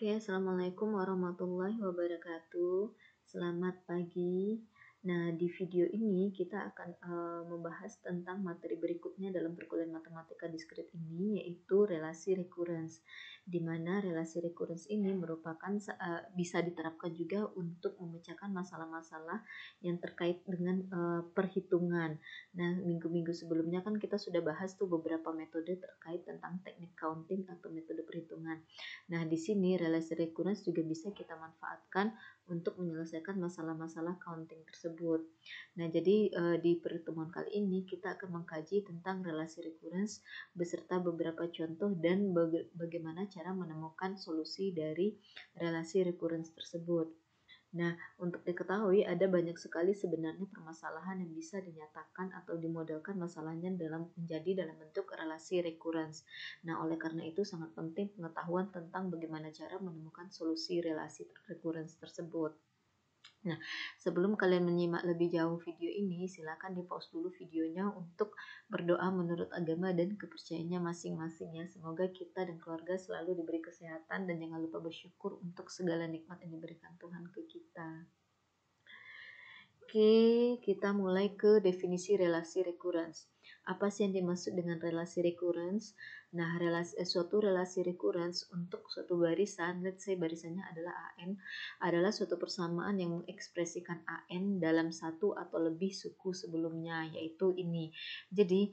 Oke, assalamualaikum warahmatullahi wabarakatuh. Selamat pagi. Nah, di video ini kita akan membahas tentang materi berikutnya dalam perkuliahan matematika diskrit ini, yaitu relasi recurrence. Di mana relasi recurrence ini merupakan bisa diterapkan juga untuk memecahkan masalah-masalah yang terkait dengan perhitungan. Nah, minggu-minggu sebelumnya kan kita sudah bahas tuh beberapa metode terkait tentang teknik counting atau metode perhitungan. Nah, di sini relasi recurrence juga bisa kita manfaatkan untuk menyelesaikan masalah-masalah counting tersebut. Nah, jadi di pertemuan kali ini kita akan mengkaji tentang relasi recurrence beserta beberapa contoh dan bagaimana cara menemukan solusi dari relasi recurrence tersebut. Nah, untuk diketahui ada banyak sekali sebenarnya permasalahan yang bisa dinyatakan atau dimodelkan masalahnya dalam bentuk relasi recurrence. Nah, oleh karena itu sangat penting pengetahuan tentang bagaimana cara menemukan solusi relasi recurrence tersebut. Nah, sebelum kalian menyimak lebih jauh video ini, silakan di-pause dulu videonya untuk berdoa menurut agama dan kepercayaannya masing-masing ya. Semoga kita dan keluarga selalu diberi kesehatan dan jangan lupa bersyukur untuk segala nikmat yang diberikan Tuhan ke kita. Oke, kita mulai ke definisi relasi recurrence. Apa sih yang dimaksud dengan relasi recurrence? Nah, suatu relasi recurrence untuk suatu barisan, let's say barisannya adalah AN, adalah suatu persamaan yang mengekspresikan AN dalam satu atau lebih suku sebelumnya, yaitu ini. Jadi,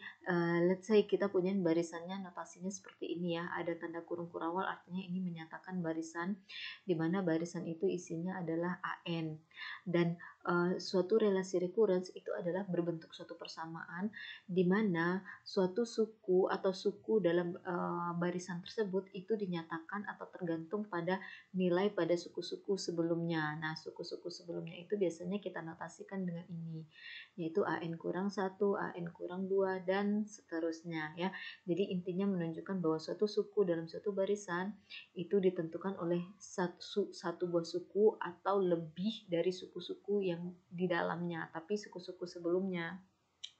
let's say kita punya barisannya, notasinya seperti ini ya, ada tanda kurung kurawal, artinya ini menyatakan barisan, di mana barisan itu isinya adalah AN. Dan suatu relasi recurrence itu adalah berbentuk suatu persamaan di mana suatu suku atau suku dalam barisan tersebut itu dinyatakan atau tergantung pada nilai pada suku-suku sebelumnya. Nah, suku-suku sebelumnya itu biasanya kita notasikan dengan ini, yaitu AN kurang 1, AN kurang 2, dan seterusnya ya. Jadi intinya menunjukkan bahwa suatu suku dalam suatu barisan itu ditentukan oleh satu buah suku atau lebih dari suku-suku yang di dalamnya, tapi suku-suku sebelumnya.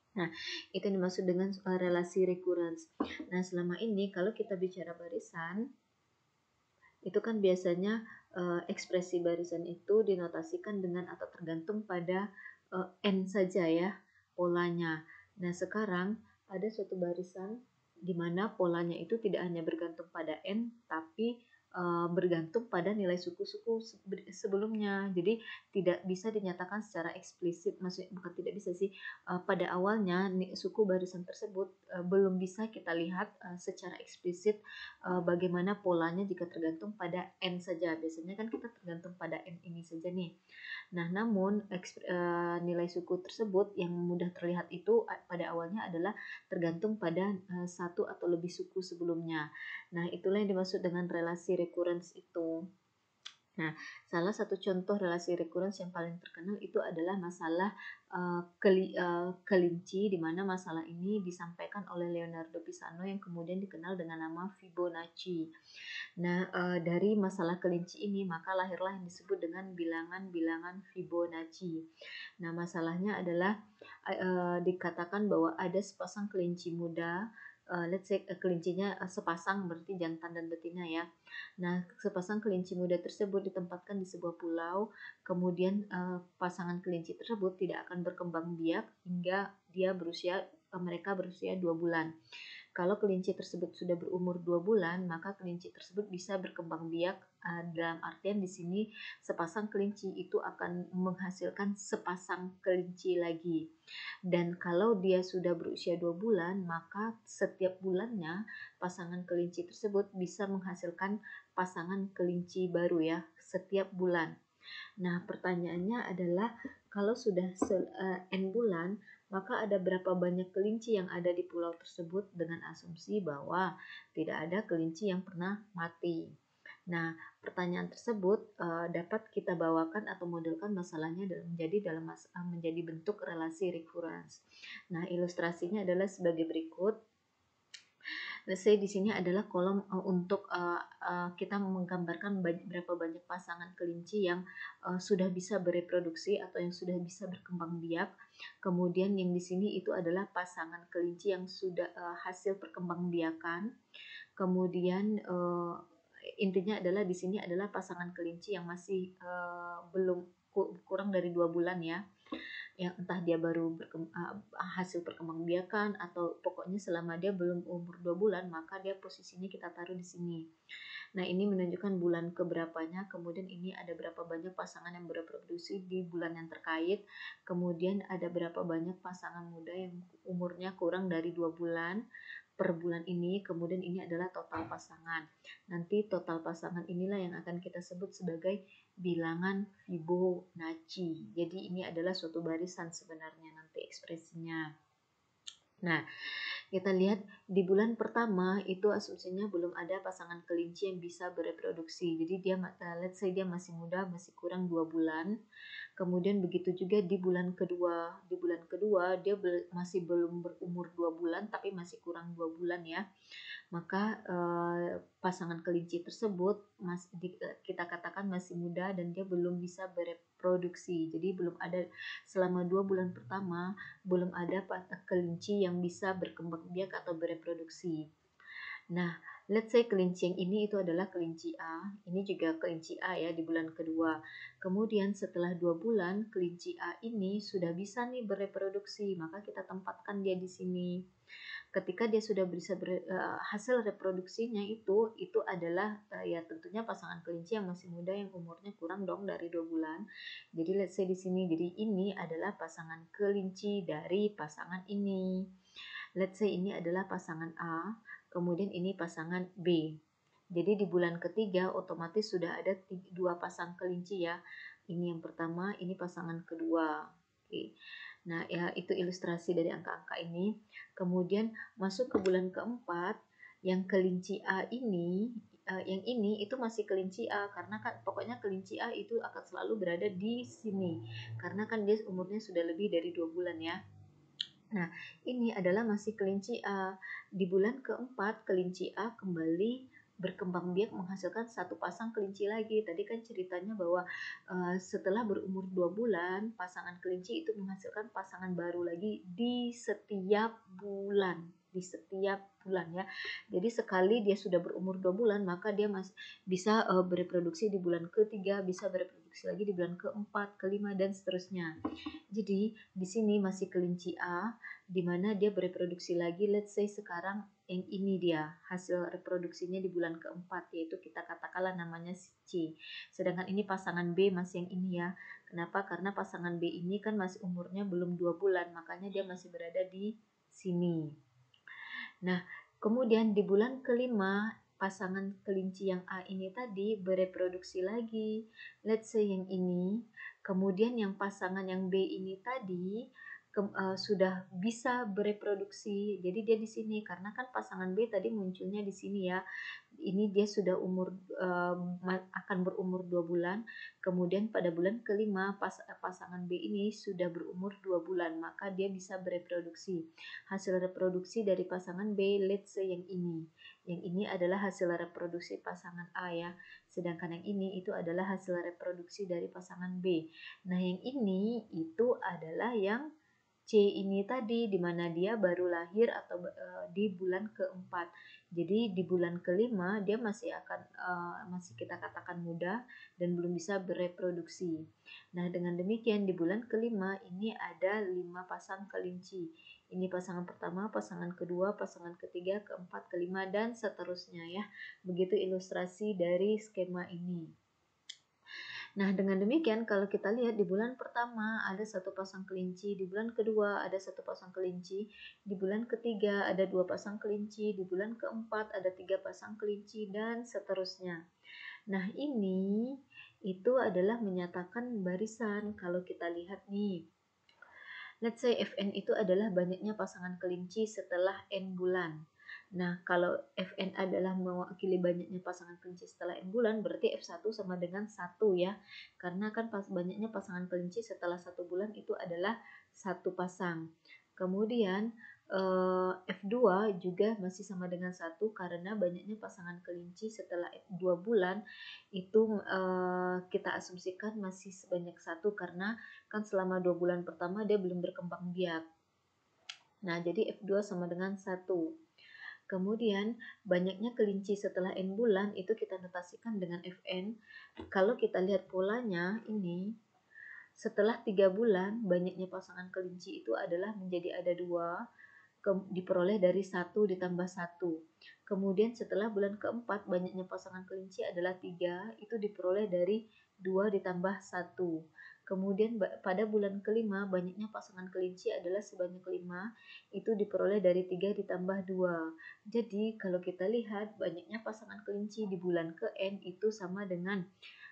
Nah, itu yang dimaksud dengan relasi recurrence. Nah, selama ini kalau kita bicara barisan, itu kan biasanya ekspresi barisan itu dinotasikan dengan atau tergantung pada N saja ya, polanya. Nah, sekarang ada suatu barisan di mana polanya itu tidak hanya bergantung pada N, tapi bergantung pada nilai suku-suku sebelumnya. Jadi tidak bisa dinyatakan secara eksplisit, maksudnya bukan tidak bisa sih, pada awalnya suku barisan tersebut belum bisa kita lihat secara eksplisit bagaimana polanya jika tergantung pada N saja. Biasanya kan kita tergantung pada N ini saja nih. Nah, namun nilai suku tersebut yang mudah terlihat itu pada awalnya adalah tergantung pada satu atau lebih suku sebelumnya. Nah, itulah yang dimaksud dengan relasi recurrence itu. Nah, salah satu contoh relasi recurrence yang paling terkenal itu adalah masalah kelinci, di mana masalah ini disampaikan oleh Leonardo Pisano yang kemudian dikenal dengan nama Fibonacci. Nah, dari masalah kelinci ini maka lahirlah yang disebut dengan bilangan-bilangan Fibonacci. Nah, masalahnya adalah dikatakan bahwa ada sepasang kelinci muda, let's say kelincinya sepasang, berarti jantan dan betina ya. Nah, sepasang kelinci muda tersebut ditempatkan di sebuah pulau, kemudian pasangan kelinci tersebut tidak akan berkembang biak hingga mereka berusia 2 bulan. Kalau kelinci tersebut sudah berumur 2 bulan, maka kelinci tersebut bisa berkembang biak, dalam artian di sini sepasang kelinci itu akan menghasilkan sepasang kelinci lagi. Dan kalau dia sudah berusia 2 bulan, maka setiap bulannya pasangan kelinci tersebut bisa menghasilkan pasangan kelinci baru ya, setiap bulan. Nah, pertanyaannya adalah kalau sudah N bulan, maka ada berapa banyak kelinci yang ada di pulau tersebut dengan asumsi bahwa tidak ada kelinci yang pernah mati. Nah, pertanyaan tersebut dapat kita bawakan atau modelkan masalahnya menjadi bentuk relasi recurrence. Nah, ilustrasinya adalah sebagai berikut. Let's say di sini adalah kolom untuk kita menggambarkan berapa banyak pasangan kelinci yang sudah bisa bereproduksi atau yang sudah bisa berkembang biak. Kemudian yang di sini itu adalah pasangan kelinci yang sudah hasil perkembangbiakan. Kemudian intinya adalah di sini adalah pasangan kelinci yang masih belum kurang dari 2 bulan ya, yang entah dia baru hasil perkembangbiakan atau pokoknya selama dia belum umur 2 bulan, maka dia posisinya kita taruh di sini. Nah, ini menunjukkan bulan keberapanya, kemudian ini ada berapa banyak pasangan yang bereproduksi di bulan yang terkait, kemudian ada berapa banyak pasangan muda yang umurnya kurang dari 2 bulan per bulan ini, kemudian ini adalah total pasangan. Nanti total pasangan inilah yang akan kita sebut sebagai bilangan Fibonacci. Jadi ini adalah suatu barisan sebenarnya nanti ekspresinya. Nah, kita lihat di bulan pertama itu asumsinya belum ada pasangan kelinci yang bisa bereproduksi. Jadi dia let's say dia masih muda, masih kurang 2 bulan. Kemudian begitu juga di bulan kedua. Di bulan kedua dia masih belum berumur 2 bulan tapi masih kurang 2 bulan ya. Maka pasangan kelinci tersebut kita katakan masih muda dan dia belum bisa bereproduksi. Jadi belum ada selama 2 bulan pertama belum ada kelinci yang bisa berkembang biak atau bereproduksi. Nah, let's say kelinci yang ini itu adalah kelinci A, ini juga kelinci A ya di bulan kedua. Kemudian setelah 2 bulan kelinci A ini sudah bisa nih bereproduksi, maka kita tempatkan dia di sini. Ketika dia sudah bisa hasil reproduksinya itu adalah ya tentunya pasangan kelinci yang masih muda yang umurnya kurang dong dari 2 bulan. Jadi let's say di sini, jadi ini adalah pasangan kelinci dari pasangan ini. Let's say ini adalah pasangan A, kemudian ini pasangan B. Jadi di bulan ketiga otomatis sudah ada 2 pasang kelinci ya. Ini yang pertama, ini pasangan kedua. Oke. Nah, ya itu ilustrasi dari angka-angka ini. Kemudian masuk ke bulan keempat, yang kelinci A ini, yang ini itu masih kelinci A karena kan pokoknya kelinci A itu akan selalu berada di sini karena kan dia umurnya sudah lebih dari 2 bulan ya. Nah, ini adalah masih kelinci A. Di bulan keempat, kelinci A kembali berkembang biak menghasilkan satu pasang kelinci lagi. Tadi kan ceritanya bahwa setelah berumur 2 bulan, pasangan kelinci itu menghasilkan pasangan baru lagi di setiap bulan. Di setiap bulan ya. Jadi sekali dia sudah berumur 2 bulan, maka dia masih bisa bereproduksi di bulan ketiga, bisa bereproduksi lagi di bulan keempat, kelima, dan seterusnya. Jadi di sini masih kelinci A, di mana dia bereproduksi lagi. Let's say sekarang yang ini dia hasil reproduksinya di bulan keempat, yaitu kita katakanlah namanya C. Sedangkan ini pasangan B masih yang ini ya. Kenapa? Karena pasangan B ini kan masih umurnya belum 2 bulan, makanya dia masih berada di sini. Nah, kemudian di bulan kelima pasangan kelinci yang A ini tadi bereproduksi lagi. Let's say yang ini. Kemudian yang pasangan yang B ini tadi sudah bisa bereproduksi. Jadi dia di sini karena kan pasangan B tadi munculnya di sini ya. Ini dia sudah akan berumur 2 bulan. Kemudian pada bulan kelima pasangan B ini sudah berumur 2 bulan, maka dia bisa bereproduksi. Hasil reproduksi dari pasangan B, let's say yang ini. Yang ini adalah hasil reproduksi pasangan A ya. Sedangkan yang ini itu adalah hasil reproduksi dari pasangan B. Nah, yang ini itu adalah yang C ini tadi, di mana dia baru lahir atau di bulan keempat. Jadi di bulan kelima dia masih kita katakan muda dan belum bisa bereproduksi. Nah, dengan demikian di bulan kelima ini ada 5 pasang kelinci. Ini pasangan pertama, pasangan kedua, pasangan ketiga, keempat, kelima, dan seterusnya ya. Begitu ilustrasi dari skema ini. Nah, dengan demikian kalau kita lihat di bulan pertama ada 1 pasang kelinci, di bulan kedua ada 1 pasang kelinci, di bulan ketiga ada 2 pasang kelinci, di bulan keempat ada 3 pasang kelinci, dan seterusnya. Nah, ini itu adalah menyatakan barisan. Kalau kita lihat nih, let's say Fn itu adalah banyaknya pasangan kelinci setelah N bulan. Nah, kalau Fn adalah mewakili banyaknya pasangan kelinci setelah N bulan, berarti F1 sama dengan 1 ya. Karena kan banyaknya pasangan kelinci setelah 1 bulan itu adalah 1 pasang. Kemudian F2 juga masih sama dengan 1 karena banyaknya pasangan kelinci setelah 2 bulan itu kita asumsikan masih sebanyak 1 karena kan selama 2 bulan pertama dia belum berkembang biak. Nah, jadi F2 sama dengan 1. Kemudian banyaknya kelinci setelah N bulan itu kita notasikan dengan Fn. Kalau kita lihat polanya ini, setelah 3 bulan banyaknya pasangan kelinci itu adalah menjadi ada 2, diperoleh dari 1 ditambah 1. Kemudian setelah bulan keempat banyaknya pasangan kelinci adalah 3, itu diperoleh dari 2 ditambah 1. Kemudian pada bulan kelima banyaknya pasangan kelinci adalah sebanyak 5, itu diperoleh dari 3 ditambah 2. Jadi kalau kita lihat banyaknya pasangan kelinci di bulan ke N itu sama dengan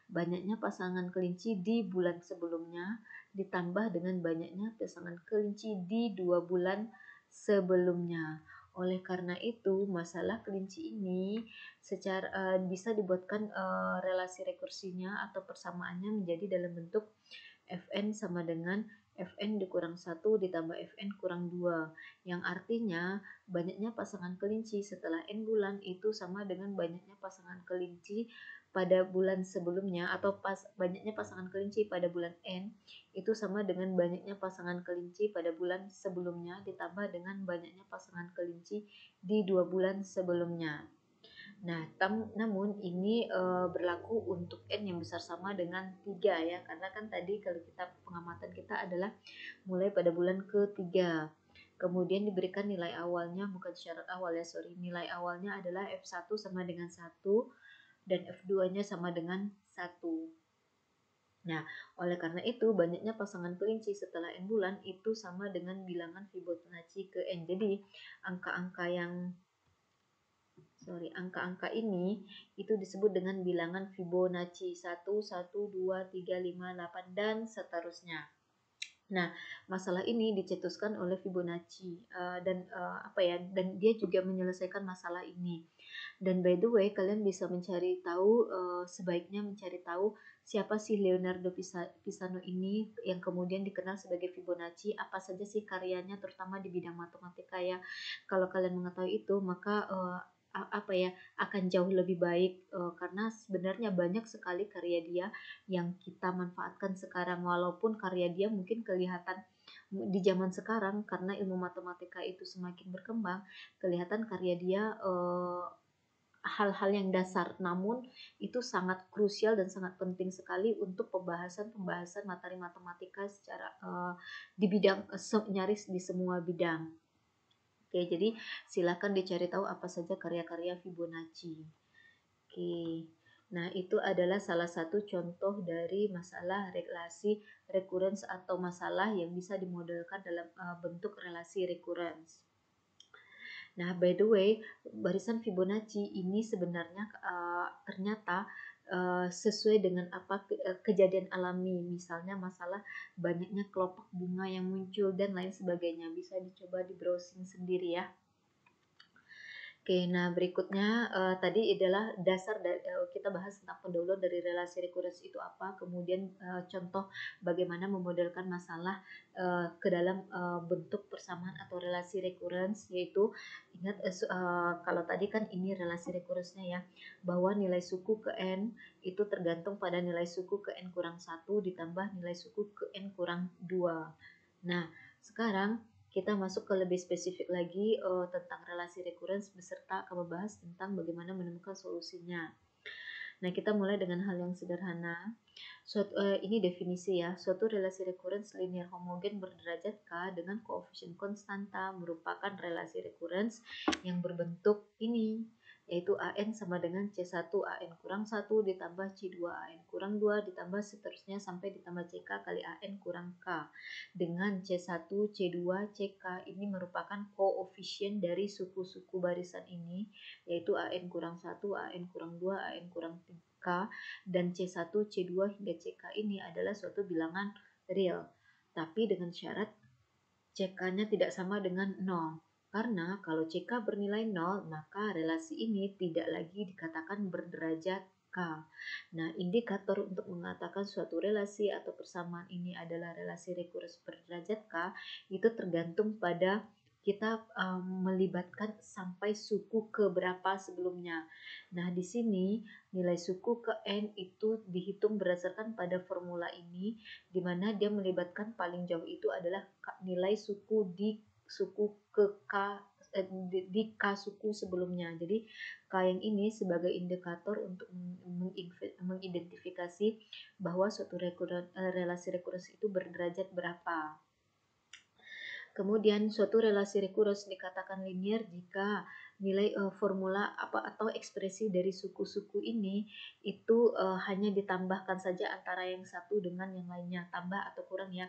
banyaknya pasangan kelinci di bulan sebelumnya ditambah dengan banyaknya pasangan kelinci di 2 bulan sebelumnya. Oleh karena itu, masalah kelinci ini secara bisa dibuatkan relasi rekursinya atau persamaannya menjadi dalam bentuk Fn sama dengan Fn dikurang 1 ditambah Fn kurang 2, yang artinya banyaknya pasangan kelinci setelah N bulan itu sama dengan banyaknya pasangan kelinci pada bulan sebelumnya, atau banyaknya pasangan kelinci pada bulan N itu sama dengan banyaknya pasangan kelinci pada bulan sebelumnya ditambah dengan banyaknya pasangan kelinci di 2 bulan sebelumnya. Nah, namun ini berlaku untuk N yang besar sama dengan 3 ya, karena kan tadi kalau kita pengamatan kita adalah mulai pada bulan ketiga. Kemudian diberikan nilai awalnya, bukan syarat awal ya, nilai awalnya adalah F1 sama dengan 1 dan F2-nya sama dengan 1. Nah, oleh karena itu banyaknya pasangan kelinci setelah N bulan itu sama dengan bilangan Fibonacci ke N. Jadi angka-angka ini itu disebut dengan bilangan Fibonacci 1, 1, 2, 3, 5, 8 dan seterusnya. Nah, masalah ini dicetuskan oleh Fibonacci dan dia juga menyelesaikan masalah ini. Dan by the way, kalian bisa mencari tahu, sebaiknya mencari tahu siapa sih Leonardo Pisano ini yang kemudian dikenal sebagai Fibonacci, apa saja sih karyanya terutama di bidang matematika ya. Kalau kalian mengetahui itu maka akan jauh lebih baik, karena sebenarnya banyak sekali karya dia yang kita manfaatkan sekarang, walaupun karya dia mungkin kelihatan di zaman sekarang karena ilmu matematika itu semakin berkembang, kelihatan karya dia hal-hal yang dasar, namun itu sangat krusial dan sangat penting sekali untuk pembahasan materi matematika secara di bidang nyaris di semua bidang. Oke, jadi silakan dicari tahu apa saja karya-karya Fibonacci. Oke, nah itu adalah salah satu contoh dari masalah relasi recurrence atau masalah yang bisa dimodelkan dalam bentuk relasi recurrence. Nah, by the way, barisan Fibonacci ini sebenarnya ternyata sesuai dengan kejadian alami, misalnya masalah banyaknya kelopak bunga yang muncul dan lain sebagainya. Bisa dicoba di browsing sendiri ya. Oke, nah berikutnya tadi adalah dasar kita bahas tentang pendahuluan dari relasi recurrence itu apa, kemudian contoh bagaimana memodelkan masalah ke dalam bentuk persamaan atau relasi recurrence, yaitu ingat kalau tadi kan ini relasi recurrence-nya ya, bahwa nilai suku ke N itu tergantung pada nilai suku ke N kurang 1 ditambah nilai suku ke N kurang 2. Nah, sekarang kita masuk ke lebih spesifik lagi tentang relasi recurrence beserta akan membahas tentang bagaimana menemukan solusinya. Nah, kita mulai dengan hal yang sederhana. Ini definisi ya. Suatu relasi recurrence linear homogen berderajat K dengan koefisien konstanta merupakan relasi recurrence yang berbentuk ini, yaitu AN sama dengan C1 AN kurang 1 ditambah C2 AN kurang 2 ditambah seterusnya sampai ditambah CK kali AN kurang K, dengan C1, C2, CK ini merupakan koefisien dari suku-suku barisan ini, yaitu AN kurang 1, AN kurang 2, AN kurang K, dan C1, C2 hingga CK ini adalah suatu bilangan real, tapi dengan syarat CK-nya tidak sama dengan 0. Karena kalau CK bernilai 0, maka relasi ini tidak lagi dikatakan berderajat K. Nah, indikator untuk mengatakan suatu relasi atau persamaan ini adalah relasi recurrence berderajat K itu tergantung pada kita melibatkan sampai suku ke berapa sebelumnya. Nah, di sini nilai suku ke N itu dihitung berdasarkan pada formula ini, di mana dia melibatkan paling jauh itu adalah nilai suku ke K di K suku sebelumnya. Jadi K yang ini sebagai indikator untuk mengidentifikasi bahwa suatu relasi rekurens itu berderajat berapa. Kemudian suatu relasi rekurens dikatakan linear jika nilai formula atau ekspresi dari suku-suku ini itu hanya ditambahkan saja antara yang satu dengan yang lainnya, tambah atau kurang ya.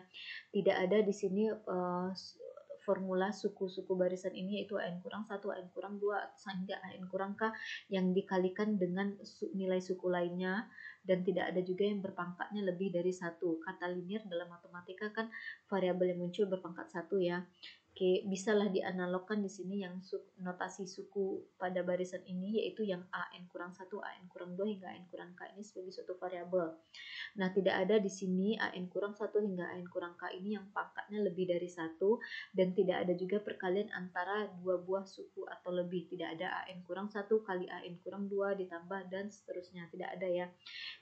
Tidak ada di sini formula suku-suku barisan ini yaitu AN kurang 1, AN kurang 2 sehingga AN kurang K yang dikalikan dengan nilai suku lainnya, dan tidak ada juga yang berpangkatnya lebih dari 1. Kata linear dalam matematika kan variabel yang muncul berpangkat 1 ya. Oke, bisalah dianalogkan di sini yang notasi suku pada barisan ini yaitu yang AN kurang 1, AN kurang 2 hingga AN kurang K ini sebagai suatu variabel. Nah, tidak ada di sini AN kurang 1 hingga AN kurang K ini yang pangkatnya lebih dari 1, dan tidak ada juga perkalian antara dua buah suku atau lebih. Tidak ada AN kurang 1 kali AN kurang 2 ditambah dan seterusnya. Tidak ada ya.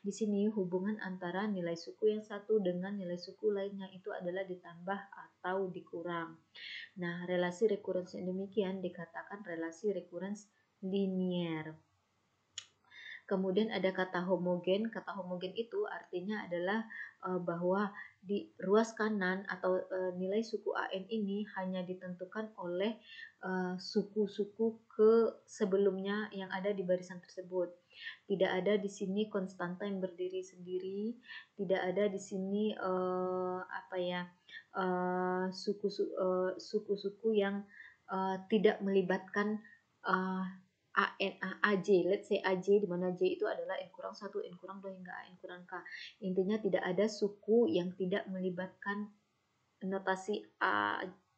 Di sini hubungan antara nilai suku yang satu dengan nilai suku lainnya itu adalah ditambah atau dikurang. Nah, relasi rekurens yang demikian dikatakan relasi rekurens linear. Kemudian ada kata homogen. Kata homogen itu artinya adalah bahwa di ruas kanan atau nilai suku AN ini hanya ditentukan oleh suku-suku ke sebelumnya yang ada di barisan tersebut. Tidak ada di sini konstanta yang berdiri sendiri, tidak ada di sini suku-suku yang tidak melibatkan AJ, let's say AJ, di mana J itu adalah N kurang 1, N kurang 2 hingga N kurang K. Intinya tidak ada suku yang tidak melibatkan notasi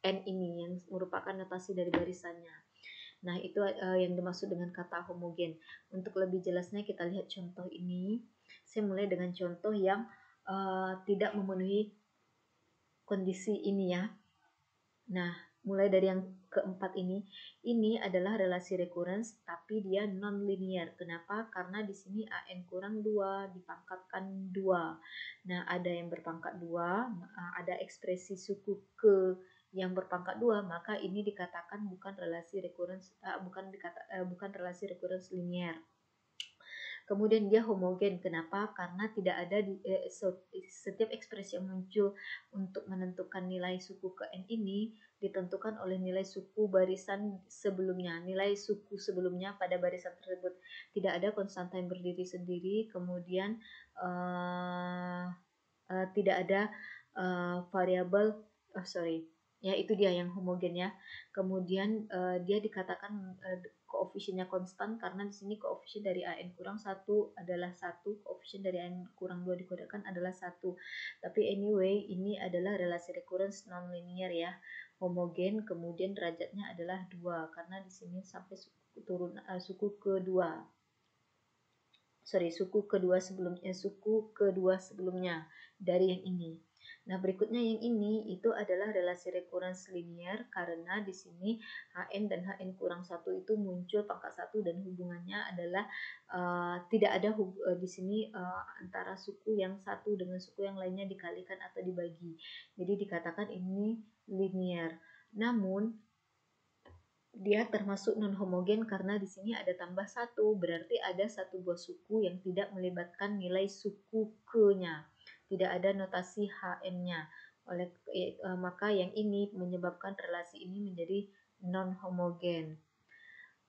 N ini yang merupakan notasi dari barisannya. Nah, itu yang dimaksud dengan kata homogen. Untuk lebih jelasnya kita lihat contoh ini. Saya mulai dengan contoh yang tidak memenuhi kondisi ini ya. Nah, mulai dari yang keempat ini adalah relasi rekurens tapi dia non-linear. Kenapa? Karena di sini AN kurang 2 dipangkatkan 2. Nah, ada yang berpangkat 2, ada ekspresi suku ke yang berpangkat 2, maka ini dikatakan bukan relasi rekurens bukan relasi rekurens linear. Kemudian dia homogen. Kenapa? Karena tidak ada setiap ekspresi yang muncul untuk menentukan nilai suku ke N ini ditentukan oleh nilai suku barisan sebelumnya, nilai suku sebelumnya pada barisan tersebut. Tidak ada konstanta yang berdiri sendiri, kemudian tidak ada variabel, ya itu dia yang homogen ya. Kemudian dia dikatakan koefisiennya konstan karena di sini koefisien dari AN kurang 1 adalah 1, koefisien dari AN kurang 2 dikodakan adalah 1. Tapi anyway, ini adalah relasi rekurens non-linear ya, homogen, kemudian derajatnya adalah 2 karena di sini sampai suku kedua sebelumnya dari yang ini. Nah, berikutnya yang ini itu adalah relasi rekurens linear karena di sini HN dan HN kurang 1 itu muncul pangkat 1 dan hubungannya adalah tidak ada di sini antara suku yang satu dengan suku yang lainnya dikalikan atau dibagi. Jadi dikatakan ini linear. Namun dia termasuk non homogen karena di sini ada tambah 1, berarti ada satu buah suku yang tidak melibatkan nilai suku ke-nya. Tidak ada notasi HN-nya. Maka yang ini menyebabkan relasi ini menjadi non homogen.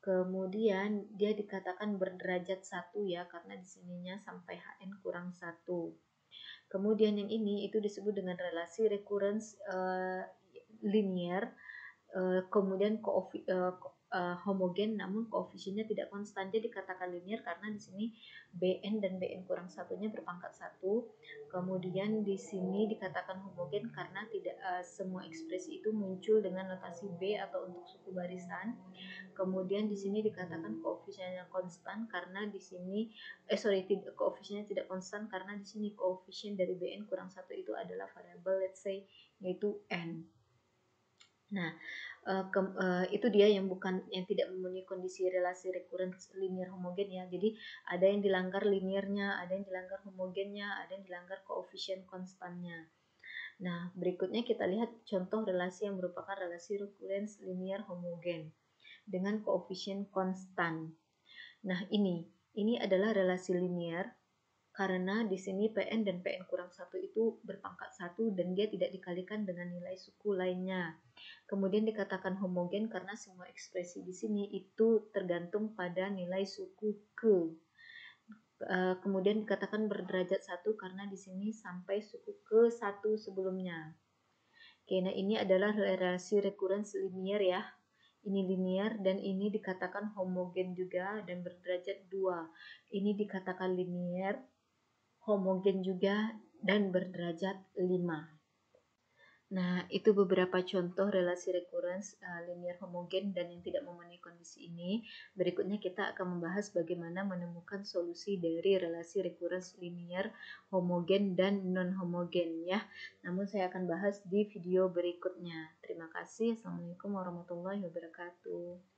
Kemudian dia dikatakan berderajat 1 ya karena di sininya sampai HN kurang 1. Kemudian yang ini itu disebut dengan relasi rekurens linear. Kemudian homogen namun koefisiennya tidak konstan. Jadi dikatakan linear karena di sini Bn dan Bn kurang 1-nya berpangkat 1. Kemudian di sini dikatakan homogen karena tidak semua ekspresi itu muncul dengan notasi B atau untuk suku barisan. Kemudian di sini dikatakan koefisiennya konstan karena di sini koefisiennya tidak konstan karena di sini koefisien dari Bn kurang 1 itu adalah variabel let's say yaitu N. Nah, itu dia yang tidak memenuhi kondisi relasi rekurens linear homogen ya. Jadi ada yang dilanggar linearnya, ada yang dilanggar homogennya, ada yang dilanggar koefisien konstannya. Nah, berikutnya kita lihat contoh relasi yang merupakan relasi rekurens linear homogen. dengan koefisien konstan. Nah, ini adalah relasi linear karena di sini Pn dan Pn kurang 1 itu berpangkat 1 dan dia tidak dikalikan dengan nilai suku lainnya. Kemudian dikatakan homogen karena semua ekspresi di sini itu tergantung pada nilai suku ke. Kemudian dikatakan berderajat 1 karena di sini sampai suku ke 1 sebelumnya. Oke, nah ini adalah relasi recurrence linear ya. Ini linear dan ini dikatakan homogen juga dan berderajat 2. Ini dikatakan linear, homogen juga dan berderajat 5. Nah, itu beberapa contoh relasi recurrence linear homogen dan yang tidak memenuhi kondisi ini. Berikutnya kita akan membahas bagaimana menemukan solusi dari relasi recurrence linear homogen dan non homogen ya. Namun saya akan bahas di video berikutnya. Terima kasih. Assalamualaikum warahmatullahi wabarakatuh.